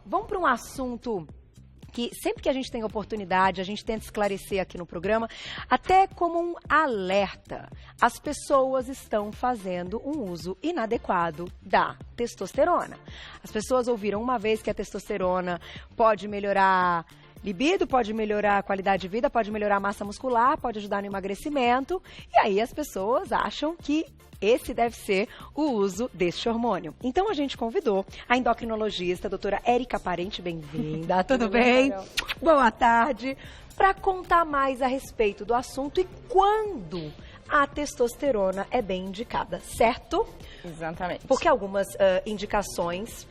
vamos para um assunto que sempre que a gente tem oportunidade, a gente tenta esclarecer aqui no programa, até como um alerta. As pessoas estão fazendo um uso inadequado da testosterona. As pessoas ouviram uma vez que a testosterona pode melhorar libido, pode melhorar a qualidade de vida, pode melhorar a massa muscular, pode ajudar no emagrecimento. E aí as pessoas acham que esse deve ser o uso deste hormônio. Então a gente convidou a endocrinologista, a doutora Érica Parente, bem-vinda, tudo bem? Boa tarde, para contar mais a respeito do assunto e quando a testosterona é bem indicada, certo? Exatamente. Porque algumas indicações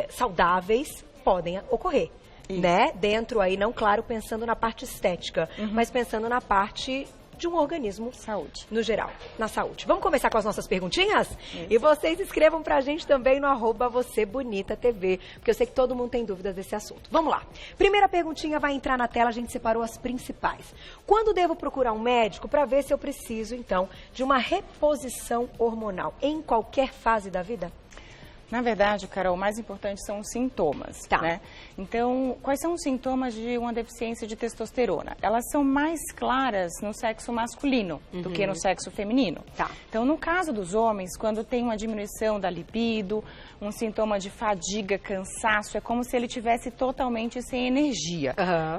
saudáveis podem ocorrer. Né? Dentro aí, não claro, pensando na parte estética, mas pensando na parte de um organismo, saúde, no geral, na saúde. Vamos começar com as nossas perguntinhas? E vocês escrevam pra gente também no @VocêBonitaTV, porque eu sei que todo mundo tem dúvidas desse assunto. Vamos lá. Primeira perguntinha vai entrar na tela, a gente separou as principais. Quando devo procurar um médico para ver se eu preciso, então, de uma reposição hormonal em qualquer fase da vida? Na verdade, Carol, o mais importante são os sintomas, né? Então, quais são os sintomas de uma deficiência de testosterona? Elas são mais claras no sexo masculino do que no sexo feminino. Então, no caso dos homens, quando tem uma diminuição da libido, um sintoma de fadiga, cansaço, é como se ele tivesse totalmente sem energia.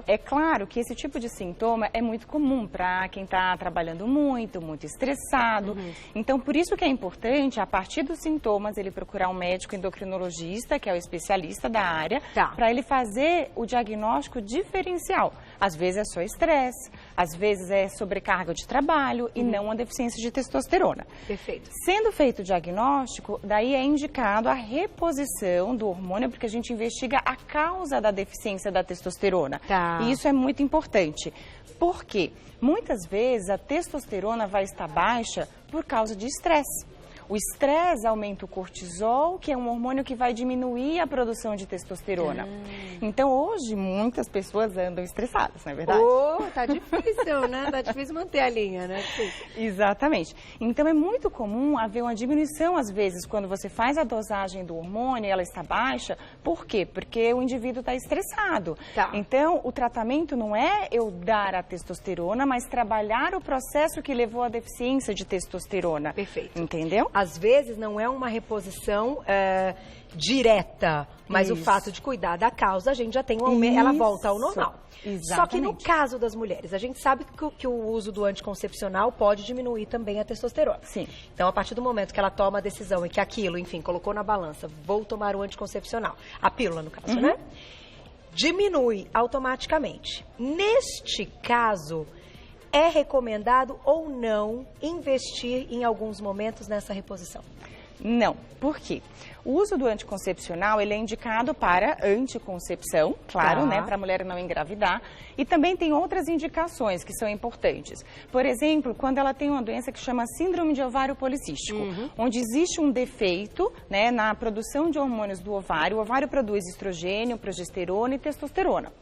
É claro que esse tipo de sintoma é muito comum para quem está trabalhando muito estressado. Então, por isso que é importante, a partir dos sintomas, ele procurar um médico endocrinologista, que é o especialista da área, para ele fazer o diagnóstico diferencial. Às vezes é só estresse, às vezes é sobrecarga de trabalho e não uma deficiência de testosterona. Perfeito. Sendo feito o diagnóstico, daí é indicado a reposição do hormônio, porque a gente investiga a causa da deficiência da testosterona. E isso é muito importante. Por quê? Muitas vezes a testosterona vai estar baixa por causa de estresse. O estresse aumenta o cortisol, que é um hormônio que vai diminuir a produção de testosterona. Então, hoje, muitas pessoas andam estressadas, não é verdade? Tá difícil, né? Tá difícil manter a linha, né? Exatamente. Então, é muito comum haver uma diminuição, às vezes, quando você faz a dosagem do hormônio e ela está baixa. Por quê? Porque o indivíduo está estressado. Então, o tratamento não é eu dar a testosterona, mas trabalhar o processo que levou à deficiência de testosterona. Perfeito. Entendeu? Às vezes não é uma reposição direta, mas o fato de cuidar da causa, a gente já tem um aumento, ela volta ao normal. Só que no caso das mulheres, a gente sabe que o uso do anticoncepcional pode diminuir também a testosterona. Então, a partir do momento que ela toma a decisão e que aquilo, enfim, colocou na balança, vou tomar o anticoncepcional, a pílula no caso, né? Diminui automaticamente. Neste caso, é recomendado ou não investir em alguns momentos nessa reposição? Não. Por quê? O uso do anticoncepcional, ele é indicado para anticoncepção, claro, né, para a mulher não engravidar. E também tem outras indicações que são importantes. Por exemplo, quando ela tem uma doença que chama síndrome de ovário policístico, onde existe um defeito, né, na produção de hormônios do ovário. O ovário produz estrogênio, progesterona e testosterona.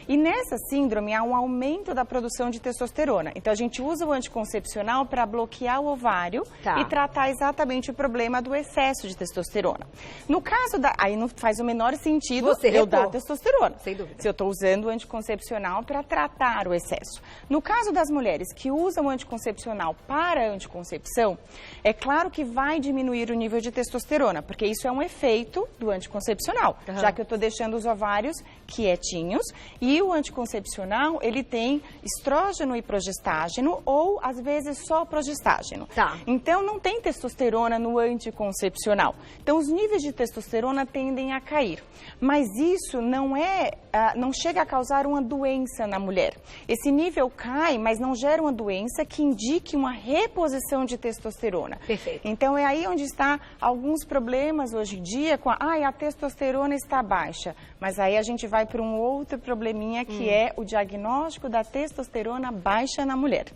E nessa síndrome há um aumento da produção de testosterona. Então a gente usa o anticoncepcional para bloquear o ovário e tratar exatamente o problema do excesso de testosterona. No caso da... Aí não faz o menor sentido eu dar testosterona. Sem dúvida. Se eu estou usando o anticoncepcional para tratar o excesso. No caso das mulheres que usam o anticoncepcional para anticoncepção, é claro que vai diminuir o nível de testosterona, porque isso é um efeito do anticoncepcional, já que eu estou deixando os ovários quietinhos e o anticoncepcional, ele tem estrógeno e progestágeno ou, às vezes, só progestágeno. Então, não tem testosterona no anticoncepcional. Então, os níveis de testosterona tendem a cair. Mas isso não chega a causar uma doença na mulher. Esse nível cai, mas não gera uma doença que indique uma reposição de testosterona. Perfeito. Então, é aí onde está alguns problemas hoje em dia com a testosterona está baixa. Mas aí a gente vai para um outro probleminha que é o diagnóstico da testosterona baixa na mulher.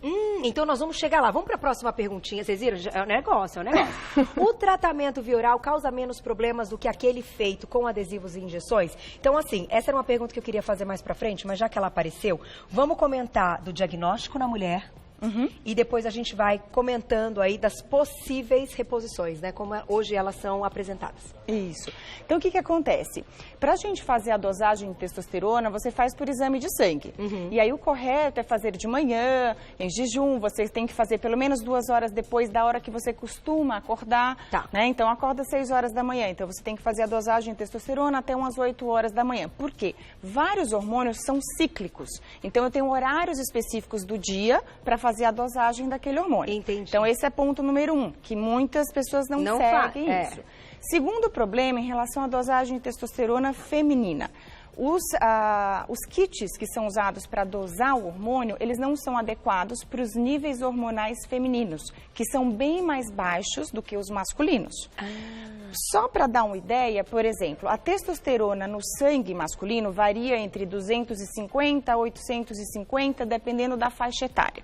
Então nós vamos chegar lá. Vamos para a próxima perguntinha. Vocês viram? É um negócio, é um negócio. O tratamento via oral causa menos problemas do que aquele feito com adesivos e injeções? Então, assim, essa era uma pergunta que eu queria fazer mais para frente, mas já que ela apareceu, vamos comentar do diagnóstico na mulher E depois a gente vai comentando aí das possíveis reposições, né? Como hoje elas são apresentadas. Isso. Então, o que acontece? Para a gente fazer a dosagem de testosterona, você faz por exame de sangue. E aí o correto é fazer de manhã, em jejum, você tem que fazer pelo menos 2 horas depois da hora que você costuma acordar. Né? Então, acorda às 6 horas da manhã. Então, você tem que fazer a dosagem de testosterona até umas 8 horas da manhã. Por quê? Vários hormônios são cíclicos. Então, eu tenho horários específicos do dia para fazer a dosagem daquele hormônio. Entendi. Então, esse é ponto número 1, que muitas pessoas não seguem isso. Segundo problema, em relação à dosagem de testosterona feminina. Os kits que são usados para dosar o hormônio, eles não são adequados para os níveis hormonais femininos, que são bem mais baixos do que os masculinos. Só para dar uma ideia, por exemplo, a testosterona no sangue masculino varia entre 250 a 850, dependendo da faixa etária.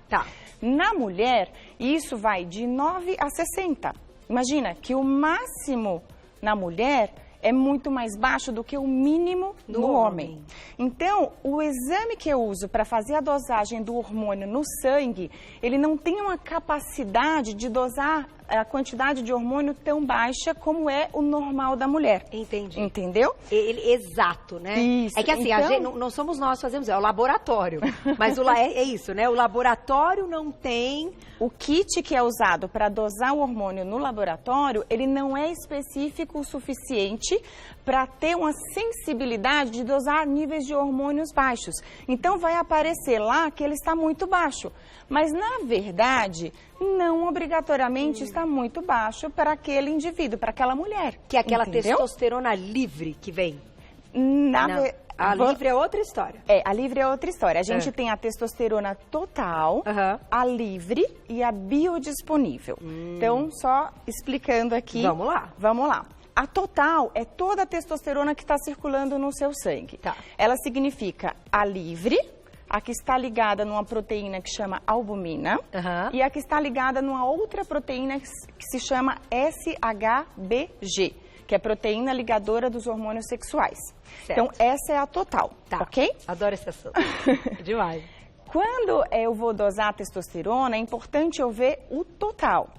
Na mulher, isso vai de 9 a 60. Imagina que o máximo na mulher é muito mais baixo do que o mínimo no homem. Então, o exame que eu uso para fazer a dosagem do hormônio no sangue, ele não tem uma capacidade de dosar a quantidade de hormônio tão baixa como é o normal da mulher. Entendi. Entendeu? Exato, né? Isso. É que assim, então... não somos nós que fazemos, é o laboratório. Mas é isso, né? O laboratório não tem... O kit que é usado para dosar o hormônio no laboratório, ele não é específico o suficiente para ter uma sensibilidade de dosar níveis de hormônios baixos. Então, vai aparecer lá que ele está muito baixo. Mas, na verdade, não obrigatoriamente está muito baixo para aquele indivíduo, para aquela mulher. Que é aquela testosterona livre que vem. A livre é outra história. A livre é outra história. A gente tem a testosterona total, a livre e a biodisponível. Então, só explicando aqui. Vamos lá. A total é toda a testosterona que está circulando no seu sangue. Ela significa a livre, a que está ligada numa proteína que chama albumina e a que está ligada numa outra proteína que se chama SHBG, que é a proteína ligadora dos hormônios sexuais. Então, essa é a total, ok? Adoro esse assunto. Demais. Quando eu vou dosar a testosterona, é importante eu ver o total.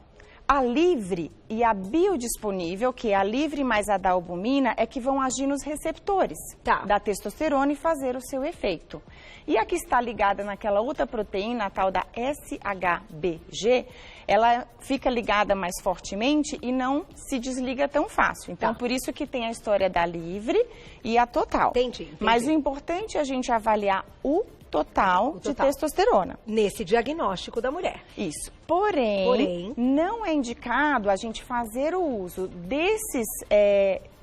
A livre e a biodisponível, que é a livre mais a da albumina, é que vão agir nos receptores da testosterona e fazer o seu efeito. E a que está ligada naquela outra proteína, a tal da SHBG, ela fica ligada mais fortemente e não se desliga tão fácil. Então, por isso que tem a história da livre e a total. Entendi. Mas o importante é a gente avaliar o total de testosterona. Nesse diagnóstico da mulher. Isso. Porém, não é indicado a gente fazer o uso desses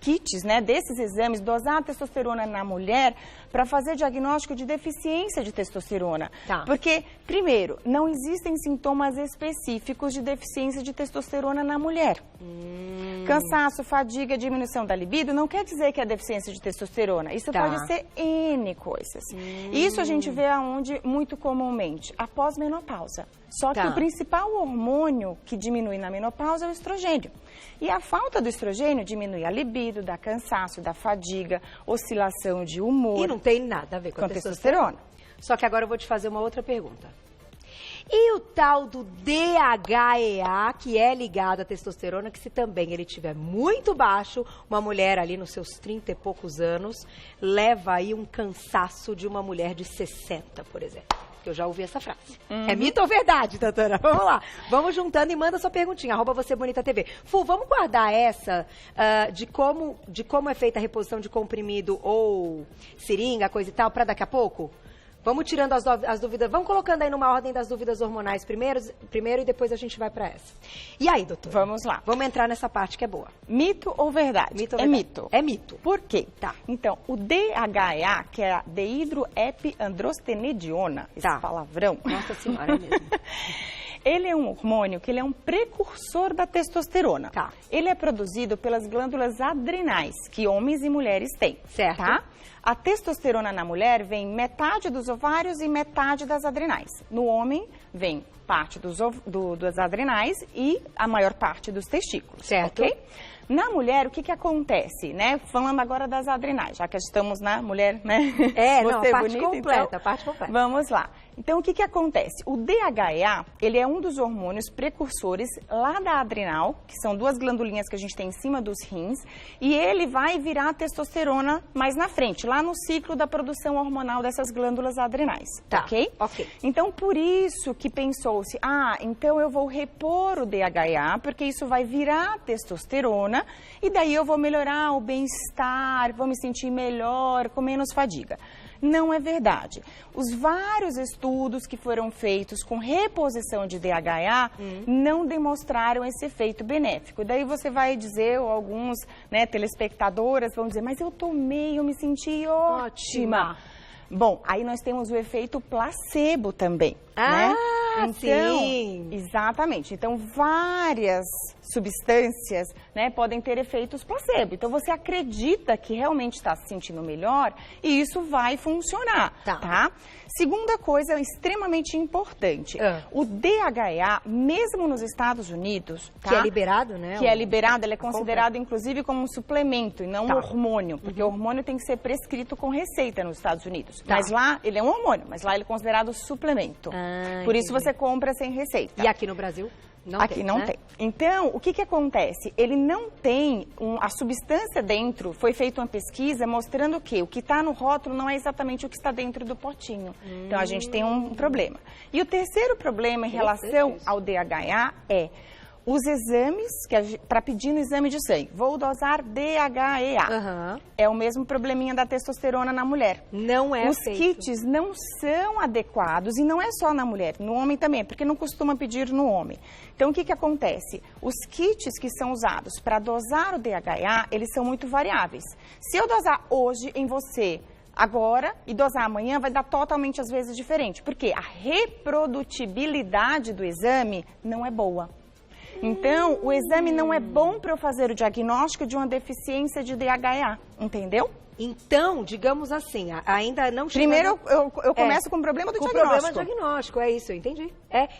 kits, né, desses exames, dosar a testosterona na mulher para fazer diagnóstico de deficiência de testosterona. Porque, primeiro, não existem sintomas específicos de deficiência de testosterona na mulher. Cansaço, fadiga, diminuição da libido não quer dizer que é deficiência de testosterona. Isso pode ser N coisas. Isso a gente vê aonde muito comumente? Após menopausa. Só que o principal hormônio que diminui na menopausa é o estrogênio. E a falta do estrogênio diminui a libido, dá cansaço, dá fadiga, oscilação de humor. E não tem nada a ver com a testosterona. Só que agora eu vou te fazer uma outra pergunta. E o tal do DHEA, que é ligado à testosterona, que se também ele tiver muito baixo, uma mulher ali nos seus 30 e poucos anos, leva aí um cansaço de uma mulher de 60, por exemplo. Eu já ouvi essa frase. É mito ou verdade, doutora? Vamos lá. Vamos juntando e manda sua perguntinha. @VocêBonitaTV. Fu, vamos guardar essa de como é feita a reposição de comprimido ou seringa, coisa e tal, para daqui a pouco? Vamos tirando as dúvidas, vamos colocando aí numa ordem das dúvidas hormonais primeiro e depois a gente vai para essa. E aí, doutora? Vamos lá. Vamos entrar nessa parte que é boa. Mito ou verdade? Mito ou verdade? Mito. É mito. Por quê? Então, o DHEA, que é a dehidroepiandrostenediona, esse palavrão. Nossa senhora, é mesmo. Ele é um hormônio que ele é um precursor da testosterona. Ele é produzido pelas glândulas adrenais, que homens e mulheres têm. Certo. A testosterona na mulher vem metade dos ovários e metade das adrenais. No homem, vem parte das adrenais e a maior parte dos testículos. Certo. Okay? Na mulher, o que acontece, né? Falando agora das adrenais, já que estamos na mulher, né? Não, a parte completa, então, a parte completa. Vamos lá. Então, o que acontece? O DHEA, ele é um dos hormônios precursores lá da adrenal, que são 2 glandulinhas que a gente tem em cima dos rins, e ele vai virar a testosterona mais na frente, lá no ciclo da produção hormonal dessas glândulas adrenais, ok? Ok. Então, por isso que pensou-se, então eu vou repor o DHEA, porque isso vai virar testosterona, e daí eu vou melhorar o bem-estar, vou me sentir melhor, com menos fadiga. Não é verdade. Os vários estudos que foram feitos com reposição de DHEA não demonstraram esse efeito benéfico. Daí você vai dizer, ou alguns telespectadoras vão dizer, mas eu tomei, eu me senti ótima. Bom, aí nós temos o efeito placebo também, né? Então, sim! Exatamente. Então, várias substâncias, né, podem ter efeitos placebo. Então, você acredita que realmente está se sentindo melhor e isso vai funcionar, tá? Segunda coisa extremamente importante. O DHEA, mesmo nos Estados Unidos... Que é liberado, né? Que é liberado, ele é considerado, inclusive, como um suplemento e não um hormônio. Porque o hormônio tem que ser prescrito com receita nos Estados Unidos. Mas lá, ele é um hormônio, mas lá ele é considerado suplemento. Por isso você compra sem receita. E aqui no Brasil? Aqui não tem. Então, o que acontece? Ele não tem a substância dentro. Foi feita uma pesquisa mostrando que o que está no rótulo não é exatamente o que está dentro do potinho. Então, a gente tem um problema. E o terceiro problema em relação ao DHEA é os exames, para pedir no exame de sangue. Vou dosar DHEA. É o mesmo probleminha da testosterona na mulher. Não é Os kits não são adequados, e não é só na mulher, no homem também, porque não costuma pedir no homem. Então, o que acontece? Os kits que são usados para dosar o DHEA, eles são muito variáveis. Se eu dosar hoje em você, agora, e dosar amanhã, vai dar totalmente, às vezes, diferente. Porque a reprodutibilidade do exame não é boa. Então, o exame não é bom para eu fazer o diagnóstico de uma deficiência de DHEA, entendeu? Então, digamos assim, ainda não... Primeiro, eu começo com o problema do diagnóstico. Com o problema diagnóstico, é isso, eu entendi.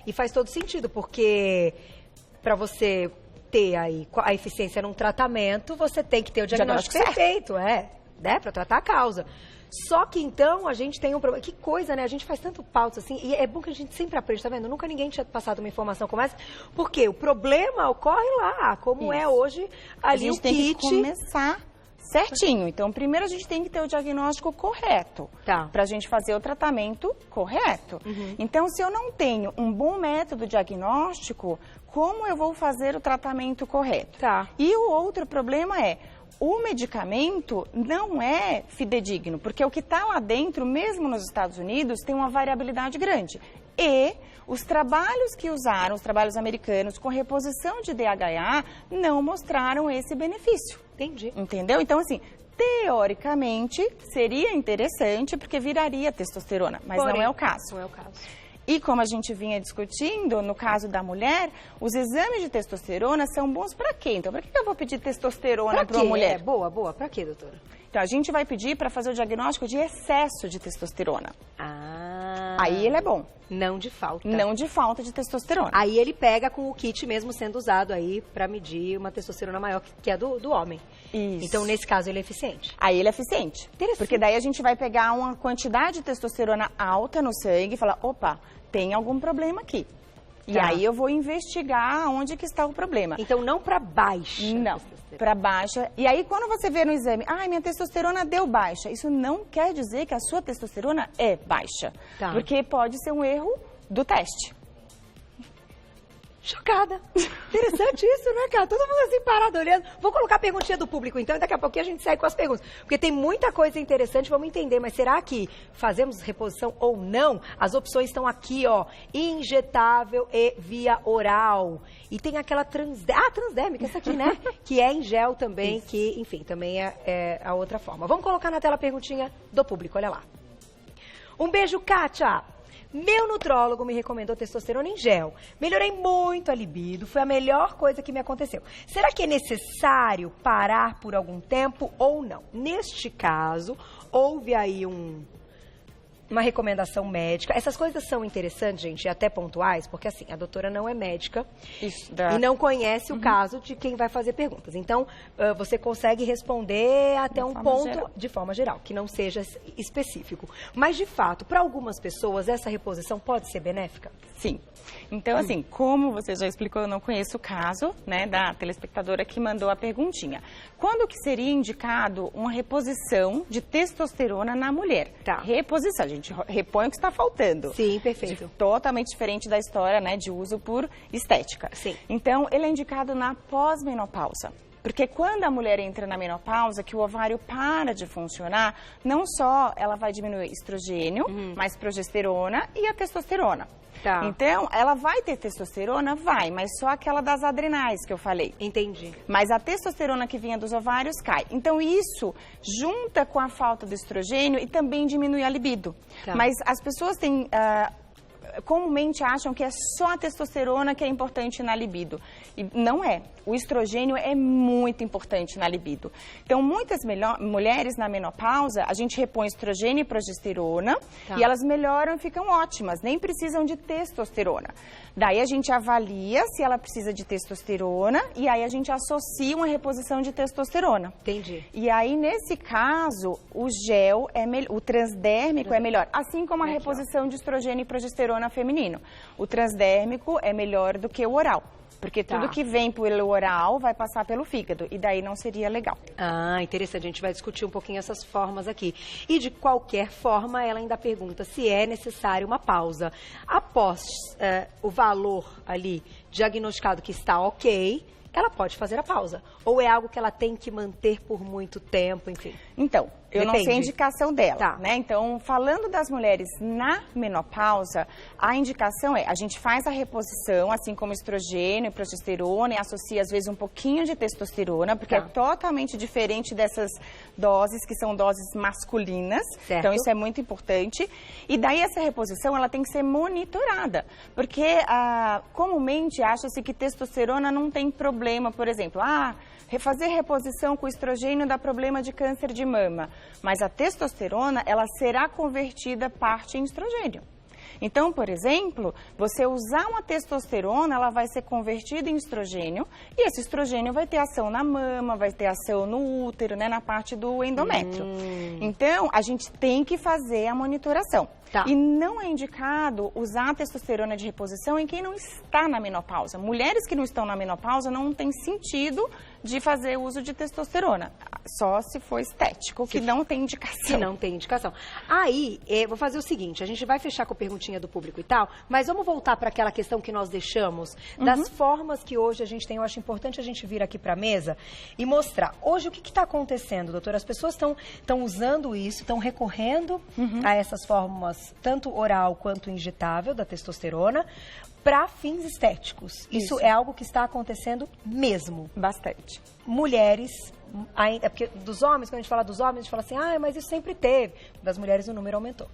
E faz todo sentido, porque para você ter aí a eficiência num tratamento, você tem que ter o diagnóstico perfeito, né? Para tratar a causa. Só que então a gente tem um problema. Que coisa, né? A gente faz tanto pauta assim. E é bom que a gente sempre aprende, tá vendo? Nunca ninguém tinha passado uma informação como essa. Porque o problema ocorre lá, como é hoje ali o kit. A gente tem que começar certinho. Então, primeiro a gente tem que ter o diagnóstico correto. Pra gente fazer o tratamento correto. Então, se eu não tenho um bom método diagnóstico, como eu vou fazer o tratamento correto? E o outro problema é... O medicamento não é fidedigno, porque o que está lá dentro, mesmo nos Estados Unidos, tem uma variabilidade grande. E os trabalhos que usaram, os trabalhos americanos, com reposição de DHEA, não mostraram esse benefício. Entendi. Entendeu? Então, assim, teoricamente, seria interessante, porque viraria testosterona, mas não é o caso. Não é o caso. E como a gente vinha discutindo, no caso da mulher, os exames de testosterona são bons para quê? Então, para que eu vou pedir testosterona para uma mulher? Boa. Para quê, doutora? Então, a gente vai pedir para fazer o diagnóstico de excesso de testosterona. Aí ele é bom. Não de falta. Não de falta de testosterona. Aí ele pega com o kit mesmo sendo usado aí para medir uma testosterona maior que a do homem. Isso. Então, nesse caso, ele é eficiente. Aí ele é eficiente. Porque daí a gente vai pegar uma quantidade de testosterona alta no sangue e falar, opa, tem algum problema aqui. E aí eu vou investigar onde que está o problema. Então, não para baixa. Não, para baixa. E aí, quando você vê no exame, minha testosterona deu baixa, isso não quer dizer que a sua testosterona é baixa. Porque pode ser um erro do teste. Chocada. Interessante isso, né, cara? Todo mundo assim parado olhando. Vou colocar a perguntinha do público, então, e daqui a pouquinho a gente segue com as perguntas. Porque tem muita coisa interessante, vamos entender. Mas será que fazemos reposição ou não? As opções estão aqui, ó. Injetável e via oral. E tem aquela transdérmica, essa aqui, né? Que é em gel também, que, enfim, também é a outra forma. Vamos colocar na tela a perguntinha do público, olha lá. Um beijo, Kátia. Meu nutrólogo me recomendou testosterona em gel. Melhorei muito a libido, foi a melhor coisa que me aconteceu. Será que é necessário parar por algum tempo ou não? Neste caso, houve aí um uma recomendação médica. Essas coisas são interessantes, gente, e até pontuais, porque assim, a doutora não é médica e não conhece o caso de quem vai fazer perguntas. Então, você consegue responder até um ponto de forma geral, que não seja específico. Mas, de fato, para algumas pessoas, essa reposição pode ser benéfica? Sim. Então, assim, como você já explicou, eu não conheço o caso, né, da telespectadora que mandou a perguntinha. Quando que seria indicado uma reposição de testosterona na mulher? Tá. Reposição, a gente repõe o que está faltando. Sim, perfeito. Totalmente diferente da história, né, de uso por estética. Sim. Então, ele é indicado na pós-menopausa. Porque quando a mulher entra na menopausa, que o ovário para de funcionar, não só ela vai diminuir estrogênio, mas progesterona e a testosterona. Tá. Então, ela vai ter testosterona? Vai, mas só aquela das adrenais que eu falei. Entendi. Mas a testosterona que vinha dos ovários cai. Então, isso junta com a falta do estrogênio e também diminui a libido. Tá. Mas as pessoas têm... comumente acham que é só a testosterona que é importante na libido. E não é. O estrogênio é muito importante na libido. Então, muitas mulheres na menopausa, a gente repõe estrogênio e progesterona, tá, e elas melhoram e ficam ótimas, nem precisam de testosterona. Daí a gente avalia se ela precisa de testosterona e aí a gente associa uma reposição de testosterona. Entendi. E aí, nesse caso, o gel, o transdérmico é melhor, assim como a reposição de estrogênio e progesterona feminino. O transdérmico é melhor do que o oral. Porque tudo que vem pelo oral vai passar pelo fígado, e daí não seria legal. Ah, interessante. A gente vai discutir um pouquinho essas formas aqui. E de qualquer forma, ela ainda pergunta se é necessária uma pausa. Após o valor ali diagnosticado que está ok, ela pode fazer a pausa. Ou é algo que ela tem que manter por muito tempo, enfim? Então, eu não sei a indicação dela, tá, né? Então, falando das mulheres na menopausa, a indicação é, a gente faz a reposição, assim como estrogênio, progesterona, e associa às vezes um pouquinho de testosterona, porque é totalmente diferente dessas doses, que são doses masculinas. Certo. Então, isso é muito importante. E daí, essa reposição, ela tem que ser monitorada, porque comumente acha-se que testosterona não tem problema, por exemplo, fazer reposição com estrogênio dá problema de câncer de mama, mas a testosterona, ela será convertida parte em estrogênio. Então, por exemplo, você usar uma testosterona, ela vai ser convertida em estrogênio, e esse estrogênio vai ter ação na mama, vai ter ação no útero, né, na parte do endométrio. Então, a gente tem que fazer a monitoração. Tá. E não é indicado usar a testosterona de reposição em quem não está na menopausa. Mulheres que não estão na menopausa não tem sentido de fazer uso de testosterona. Só se for estético, que não tem indicação. Que não tem indicação. Aí, vou fazer o seguinte, a gente vai fechar com a perguntinha do público e tal, mas vamos voltar para aquela questão que nós deixamos, das formas que hoje a gente tem. Eu acho importante a gente vir aqui para a mesa e mostrar. Hoje, o que está acontecendo, doutora? As pessoas estão usando isso, estão recorrendo a essas formas, tanto oral quanto injetável, da testosterona, para fins estéticos. Isso é algo que está acontecendo mesmo. Bastante. Mulheres, é porque dos homens, quando a gente fala dos homens, a gente fala assim, mas isso sempre teve. Das mulheres o número aumentou.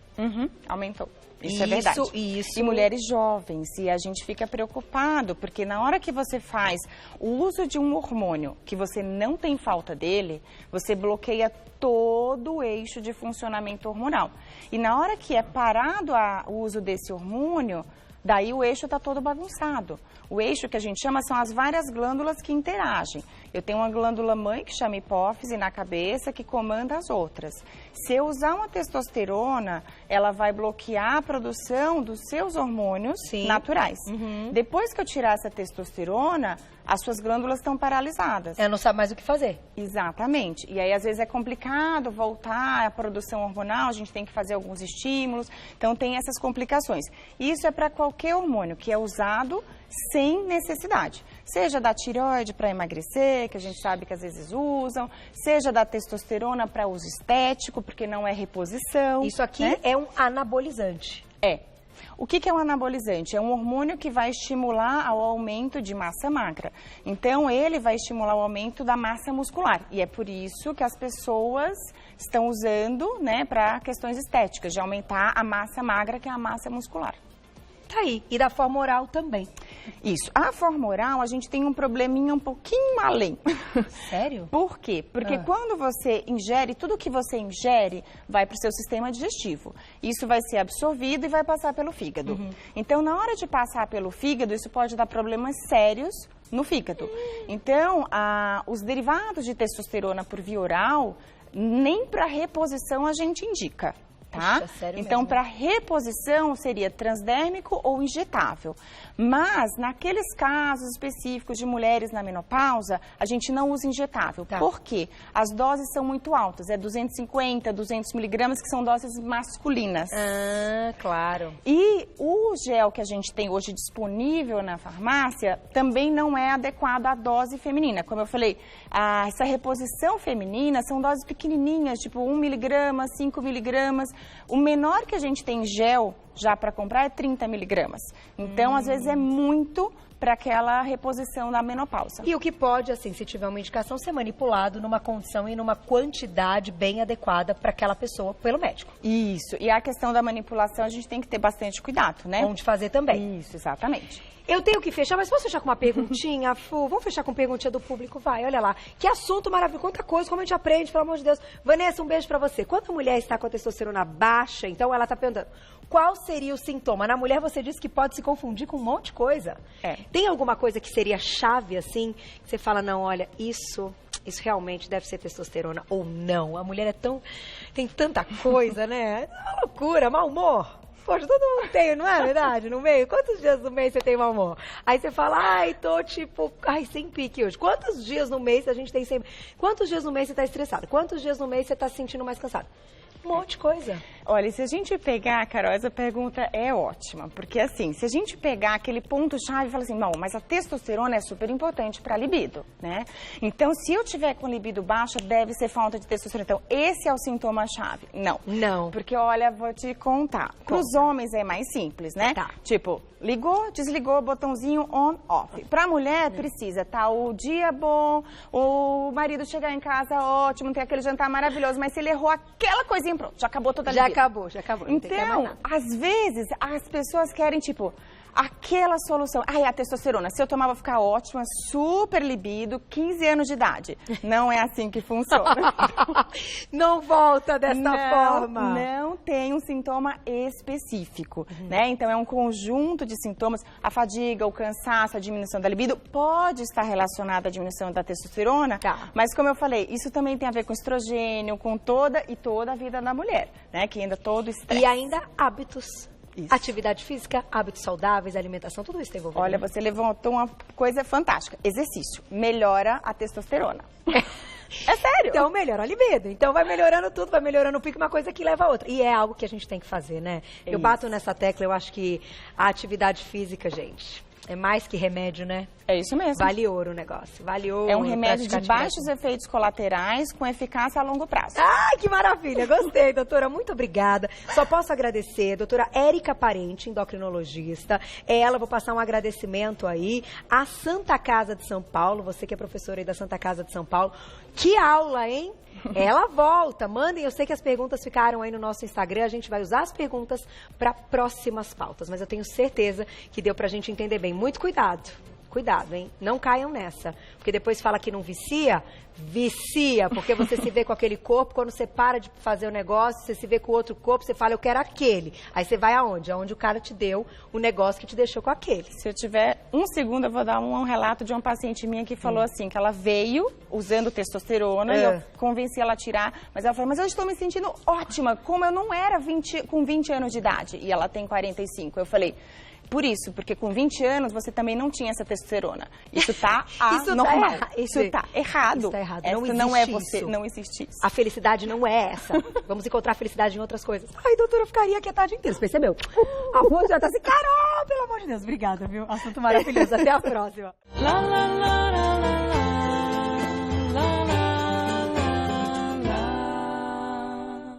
Aumentou. Isso é verdade. E mulheres jovens, e a gente fica preocupado, porque na hora que você faz o uso de um hormônio que você não tem falta dele, você bloqueia todo o eixo de funcionamento hormonal. E na hora que é parado o uso desse hormônio, daí o eixo está todo bagunçado. O eixo que a gente chama são as várias glândulas que interagem. Eu tenho uma glândula mãe que chama hipófise na cabeça que comanda as outras. Se eu usar uma testosterona, ela vai bloquear a produção dos seus hormônios naturais. Depois que eu tirar essa testosterona, as suas glândulas estão paralisadas. Ela não sabe mais o que fazer. Exatamente. E aí, às vezes, é complicado voltar à produção hormonal, a gente tem que fazer alguns estímulos, então tem essas complicações. Isso é para qualquer hormônio que é usado sem necessidade. Seja da tireoide para emagrecer, que a gente sabe que às vezes usam, seja da testosterona para uso estético, porque não é reposição. Isso aqui é um anabolizante. É. O que é um anabolizante? É um hormônio que vai estimular o aumento de massa magra. Então, ele vai estimular o aumento da massa muscular. E é por isso que as pessoas estão usando, né, para questões estéticas, de aumentar a massa magra, que é a massa muscular. Tá aí. E da forma oral também. Isso. A forma oral, a gente tem um probleminha um pouquinho além. Sério? Por quê? Porque quando você ingere, tudo que você ingere vai para o seu sistema digestivo. Isso vai ser absorvido e vai passar pelo fígado. Então, na hora de passar pelo fígado, isso pode dar problemas sérios no fígado. Então, os derivados de testosterona por via oral, nem para reposição a gente indica. Tá? Puxa, sério então, mesmo? para reposição seria transdérmico ou injetável. Mas, naqueles casos específicos de mulheres na menopausa, a gente não usa injetável. Tá. Por quê? As doses são muito altas. É 250, 200 miligramas, que são doses masculinas. Ah, claro. E o gel que a gente tem hoje disponível na farmácia também não é adequado à dose feminina. Como eu falei, essa reposição feminina são doses pequenininhas, tipo 1 miligrama, 5 miligramas. O menor que a gente tem gel já para comprar é 30 miligramas. Então, às vezes, é muito para aquela reposição da menopausa. E o que pode, assim, se tiver uma indicação, ser manipulado numa condição e numa quantidade bem adequada para aquela pessoa pelo médico. Isso. E a questão da manipulação, a gente tem que ter bastante cuidado, né? Onde fazer também. Isso, exatamente. Eu tenho que fechar, mas posso fechar com uma perguntinha, Fu? Vamos fechar com perguntinha do público? Vai, olha lá. Que assunto maravilhoso, quanta coisa, como a gente aprende, pelo amor de Deus. Vanessa, um beijo pra você. Quando a mulher está com a testosterona baixa, então ela tá perguntando, qual seria o sintoma? Na mulher você disse que pode se confundir com um monte de coisa. Tem alguma coisa que seria chave, assim, que você fala, não, olha, isso realmente deve ser testosterona, ou não? A mulher tem tanta coisa, né? É uma loucura, mau humor. Poxa, todo mundo tem, não é verdade? No meio? Quantos dias no mês você tem mau humor? Aí você fala, tô tipo, sem pique hoje. Quantos dias no mês a gente tem sempre? Quantos dias no mês você tá estressado? Quantos dias no mês você tá se sentindo mais cansado? Um monte de coisa. Olha, se a gente pegar, Carol, essa pergunta é ótima, porque assim, se a gente pegar aquele ponto-chave e falar assim, não, mas a testosterona é super importante para a libido, né? Então, se eu tiver com libido baixa, deve ser falta de testosterona. Então, esse é o sintoma-chave. Não. Não. Porque, olha, vou te contar. Para os homens é mais simples, né? Tá. Tipo, ligou, desligou, botãozinho on, off. Para a mulher, precisa estar o dia bom, o marido chegar em casa ótimo, ter aquele jantar maravilhoso, mas se ele errou aquela coisinha, pronto, já acabou toda a libido. Já acabou. Então, às vezes, as pessoas querem, tipo, aquela solução. A testosterona, se eu tomar, vou ficar ótima, super libido, 15 anos de idade. Não é assim que funciona. Não volta dessa forma. Não tem um sintoma específico, né? Então, é um conjunto de sintomas. A fadiga, o cansaço, a diminuição da libido pode estar relacionada à diminuição da testosterona, mas, como eu falei, isso também tem a ver com estrogênio, com toda a vida da mulher, né? Que ainda todo estresse. E ainda hábitos. Isso. Atividade física, hábitos saudáveis, alimentação, tudo isso tem envolvido. Olha, você levantou uma coisa fantástica. Exercício. Melhora a testosterona. É sério. Então melhora a libido. Então vai melhorando tudo, vai melhorando o pico, uma coisa que leva a outra. E é algo que a gente tem que fazer, né? Eu bato nessa tecla, eu acho que a atividade física, gente, é mais que remédio, né? É isso mesmo. Vale ouro o negócio, vale ouro. É um remédio de baixos efeitos colaterais com eficácia a longo prazo. Ai, que maravilha, gostei, doutora, muito obrigada. Só posso agradecer, doutora Érica Parente, endocrinologista. Ela, vou passar um agradecimento aí à Santa Casa de São Paulo, você que é professora aí da Santa Casa de São Paulo. Que aula, hein? Ela volta, mandem, eu sei que as perguntas ficaram aí no nosso Instagram, a gente vai usar as perguntas para próximas pautas, mas eu tenho certeza que deu pra gente entender bem. Muito cuidado. Cuidado, hein? Não caiam nessa. Porque depois fala que não vicia, porque você se vê com aquele corpo, quando você para de fazer o negócio, você se vê com o outro corpo, você fala, eu quero aquele. Aí você vai aonde? Aonde o cara te deu o negócio que te deixou com aquele. Se eu tiver um segundo, eu vou dar um relato de uma paciente minha que falou assim, que ela veio usando testosterona e eu convenci ela a tirar, mas ela falou, mas eu estou me sentindo ótima, como eu não era com 20 anos de idade. E ela tem 45. Eu falei... Por isso, porque com 20 anos você também não tinha essa testosterona. Isso tá anormal. Isso tá errado. Isso tá errado. Essa não é você, não existe isso. A felicidade não é essa. Vamos encontrar felicidade em outras coisas. Ai, doutora, eu ficaria aqui a tarde inteira. Você percebeu? A voz já tá assim, Carol, pelo amor de Deus. Obrigada, viu? Assunto maravilhoso. Até a próxima.